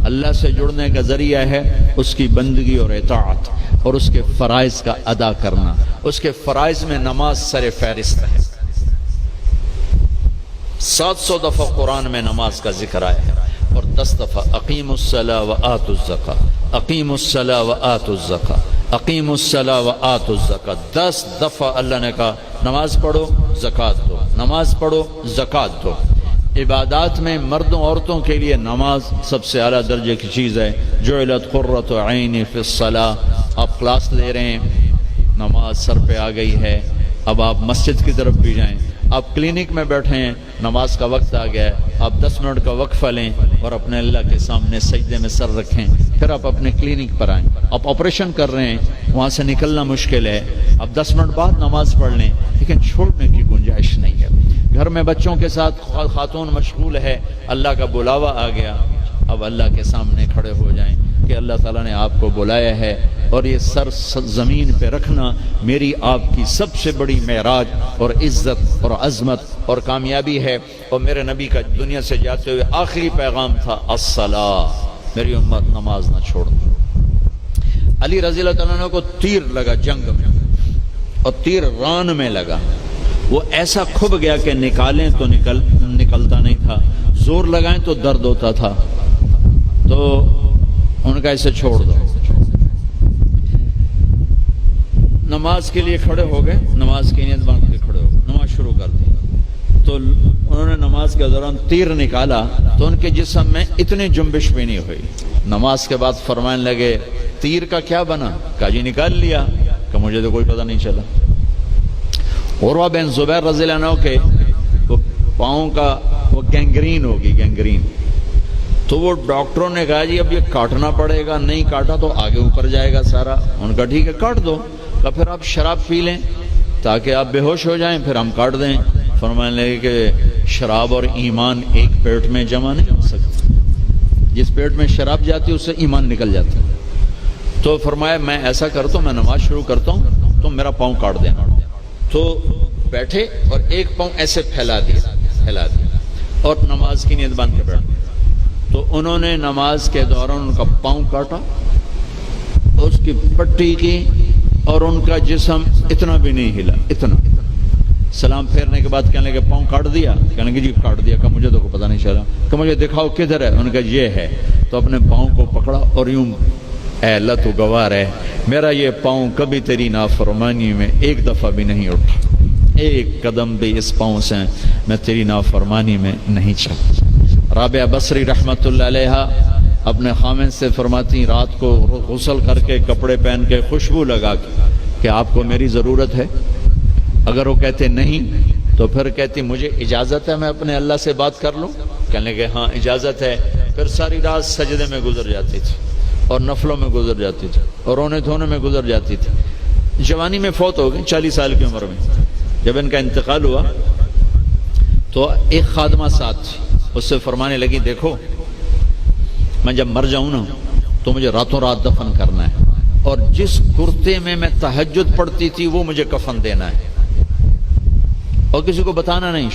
اللہ سے جڑنے کا ذریعہ ہے اس کی بندگی اور اطاعت اور اس کے فرائض کا ادا کرنا. اس کے فرائض میں نماز سر فہرست ہے. 700 دفعہ قرآن میں نماز کا ذکر آیا ہے اور 10 دفعہ اقیموا الصلاۃ وآتوا الزکاۃ، اقیموا الصلاۃ وآتوا الزکاۃ، اقیموا الصلاۃ وآتوا الزکاۃ. 10 دفعہ اللہ نے کہا نماز پڑھو زکوٰۃ دو، نماز پڑھو زکوٰۃ دو. عبادات میں مردوں عورتوں کے لیے نماز سب سے اعلیٰ درجے کی چیز ہے. جعلت قرۃ عینی فی الصلاۃ. آپ کلاس لے رہے ہیں، نماز سر پہ آ گئی ہے، اب آپ مسجد کی طرف بھی جائیں. آپ کلینک میں بیٹھے ہیں، نماز کا وقت آ گیا ہے، آپ 10 منٹ کا وقفہ لیں اور اپنے اللہ کے سامنے سجدے میں سر رکھیں. پھر آپ اپنے کلینک پر آئیں. آپ آپریشن کر رہے ہیں، وہاں سے نکلنا مشکل ہے، آپ 10 منٹ بعد نماز پڑھ لیں، لیکن چھوڑنے کی گنجائش نہیں ہے. گھر میں بچوں کے ساتھ خاتون مشغول ہے، اللہ کا بلاوا آ گیا، اب اللہ کے سامنے کھڑے ہو جائیں کہ اللہ تعالیٰ نے آپ کو بلایا ہے اور یہ سر زمین پہ رکھنا میری آپ کی سب سے بڑی معراج اور عزت اور عظمت اور کامیابی ہے. اور میرے نبی کا دنیا سے جاتے ہوئے آخری پیغام تھا الصلاۃ، میری امت نماز نہ چھوڑنا. علی رضی اللہ تعالیٰ عنہ کو تیر لگا جنگ میں اور تیر ران میں لگا. وہ ایسا کھب گیا کہ نکالیں تو نکلتا نہیں تھا، زور لگائیں تو درد ہوتا تھا. تو ان کا اسے چھوڑ دو. نماز کے لیے کھڑے ہو گئے، نماز کی نیت باندھ کے کھڑے ہو گئے، نماز شروع کر دی. تو انہوں نے نماز کے دوران تیر نکالا تو ان کے جسم میں اتنی جنبش بھی نہیں ہوئی. نماز کے بعد فرمانے لگے تیر کا کیا بنا؟ کہا جی نکال لیا. کہ مجھے تو کوئی پتہ نہیں چلا. عروہ بن زبیر رضی اللہ عنہ کے وہ پاؤں کا وہ گینگرین ہوگی، گینگرین. تو وہ ڈاکٹروں نے کہا جی اب یہ کاٹنا پڑے گا، نہیں کاٹا تو آگے اوپر جائے گا سارا. ان کا ٹھیک ہے کاٹ دو. کہ پھر آپ شراب پی لیں تاکہ آپ بے ہوش ہو جائیں، پھر ہم کاٹ دیں. فرمانے لگے کہ شراب اور ایمان ایک پیٹ میں جمع نہیں ہو سکتے. جس پیٹ میں شراب جاتی ہے اس سے ایمان نکل جاتا ہے. تو فرمایا میں ایسا کرتا ہوں، میں نماز شروع کرتا ہوں تو میرا پاؤں کاٹ دینا. تو بیٹھے اور ایک پاؤں ایسے پھیلا دیا اور نماز کی نیت باندھ کے بیٹھ. تو انہوں نے نماز کے دوران ان کا پاؤں کاٹا، اس کی پٹی کی اور ان کا جسم اتنا بھی نہیں ہلا، اتنا. سلام پھیرنے کے بعد کہنے لگے پاؤں کاٹ دیا؟ کہنے لگے جی کاٹ دیا. کہ مجھے تو پتہ نہیں چلا. کہ مجھے دکھاؤ کدھر ہے؟ ان کا یہ ہے. تو اپنے پاؤں کو پکڑا اور یوں اے اللہ تو گواہ ہے میرا یہ پاؤں کبھی تیری نافرمانی میں ایک دفعہ بھی نہیں اٹھا، ایک قدم بھی اس پاؤں سے میں تیری نافرمانی میں نہیں چلا. رابعہ بصری رحمۃ اللہ علیہ اپنے خامن سے فرماتی رات کو غسل کر کے کپڑے پہن کے خوشبو لگا کے کہ آپ کو میری ضرورت ہے؟ اگر وہ کہتے نہیں تو پھر کہتی مجھے اجازت ہے میں اپنے اللہ سے بات کر لوں؟ کہنے لگے ہاں اجازت ہے. پھر ساری رات سجدے میں گزر جاتی تھی اور نفلوں میں گزر جاتی تھی اور رونے دھونے میں گزر جاتی تھی. جوانی میں فوت ہو گئی 40 سال کی عمر میں. جب ان کا انتقال ہوا تو ایک خادمہ ساتھ تھی، اس سے فرمانے لگی دیکھو میں جب مر جاؤں نا تو مجھے راتوں رات دفن کرنا ہے اور جس کرتے میں میں تہجد پڑھتی تھی وہ مجھے کفن دینا ہے اور کسی کو بتانا نہیں.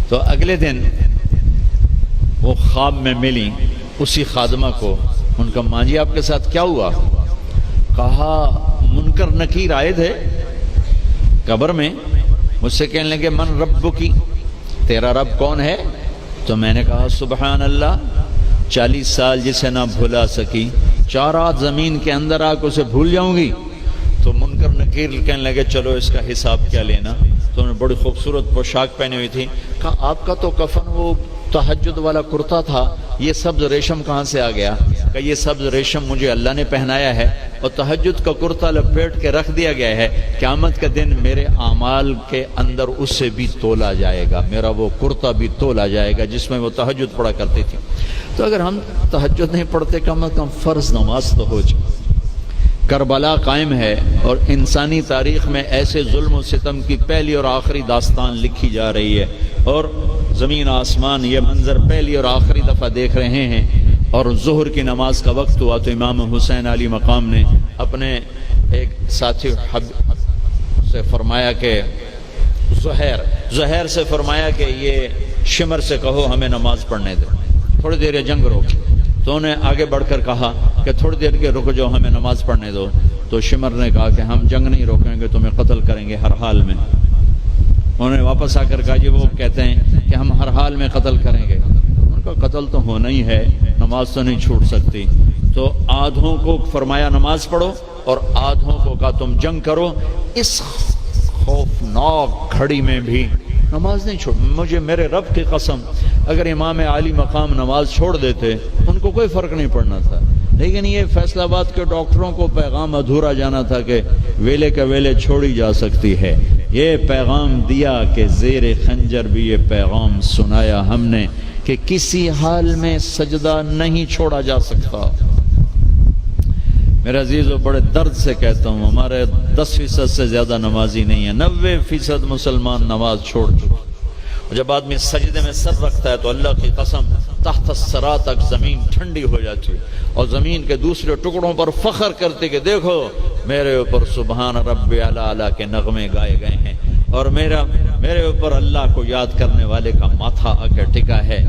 تو اگلے دن وہ خواب میں ملی اسی خادمہ کو. ان کا ماں جی آپ کے ساتھ کیا ہوا؟ کہا منکر نکیر آئے تھے قبر میں، مجھ سے کہنے لگے من ربکی، تیرا رب کون ہے؟ تو میں نے کہا سبحان اللہ، 40 سال جسے نہ بھلا سکی 4 رات زمین کے اندر آ کے اسے بھول جاؤں گی. تو منکر نکیر کہنے لگے چلو اس کا حساب کیا لینا. تو انہوں نے بڑی خوبصورت پوشاک پہنی ہوئی تھی. کہا آپ کا تو کفن وہ تہجد والا کرتا تھا، یہ سبز ریشم کہاں سے آ گیا؟ کہ یہ سبز ریشم مجھے اللہ نے پہنایا ہے اور تہجد کا کرتا لپیٹ کے رکھ دیا گیا ہے. قیامت کے دن میرے اعمال کے اندر اس سے بھی تولا جائے گا، میرا وہ کرتا بھی تولا جائے گا جس میں وہ تہجد پڑھا کرتی تھی. تو اگر ہم تہجد نہیں پڑھتے کم از کم فرض نماز تو ہو جائے. کربلا قائم ہے اور انسانی تاریخ میں ایسے ظلم و ستم کی پہلی اور آخری داستان لکھی جا رہی ہے اور زمین آسمان یہ منظر پہلی اور آخری دفعہ دیکھ رہے ہیں. اور ظہر کی نماز کا وقت ہوا تو امام حسین علی مقام نے اپنے ایک ساتھی سے فرمایا کہ زہیر سے فرمایا کہ یہ شمر سے کہو ہمیں نماز پڑھنے دے. تھوڑی دیر یہ جنگ روک. تو انہیں آگے بڑھ کر کہا کہ تھوڑی دیر کے رک جاؤ، ہمیں نماز پڑھنے دو. تو شمر نے کہا کہ ہم جنگ نہیں روکیں گے، تمہیں قتل کریں گے ہر حال میں. انہوں نے واپس آ کر کہا جی وہ کہتے ہیں کہ ہم ہر حال میں قتل کریں گے. ان کا قتل تو ہونا ہی ہے، نماز تو نہیں چھوٹ سکتی. تو آدھوں کو فرمایا نماز پڑھو اور آدھوں کو کہا تم جنگ کرو. اس خوفناک گھڑی میں بھی نماز نہیں چھوڑ. مجھے میرے رب کی قسم اگر امام عالی مقام نماز چھوڑ دیتے ان کو کوئی فرق نہیں پڑنا تھا. لیکن یہ فیصل آباد کے ڈاکٹروں کو پیغام ادھورا جانا تھا کہ ویلے کا ویلے چھوڑی جا سکتی ہے. یہ پیغام دیا کہ زیر خنجر بھی یہ پیغام سنایا ہم نے کہ کسی حال میں سجدہ نہیں چھوڑا جا سکتا. میرے عزیزو بڑے درد سے کہتا ہوں ہمارے 10% سے زیادہ نمازی نہیں ہیں. 90% مسلمان نماز چھوڑ چکے. جب آدمی سجدے میں سر رکھتا ہے تو اللہ کی قسم تحت الثری تک زمین ٹھنڈی ہو جاتی اور زمین کے دوسرے ٹکڑوں پر فخر کرتے کہ دیکھو میرے اوپر سبحان رب اعلی کے نغمے گائے گئے ہیں اور میرے اوپر اللہ کو یاد کرنے والے کا ماتھا آ کے ٹکا ہے.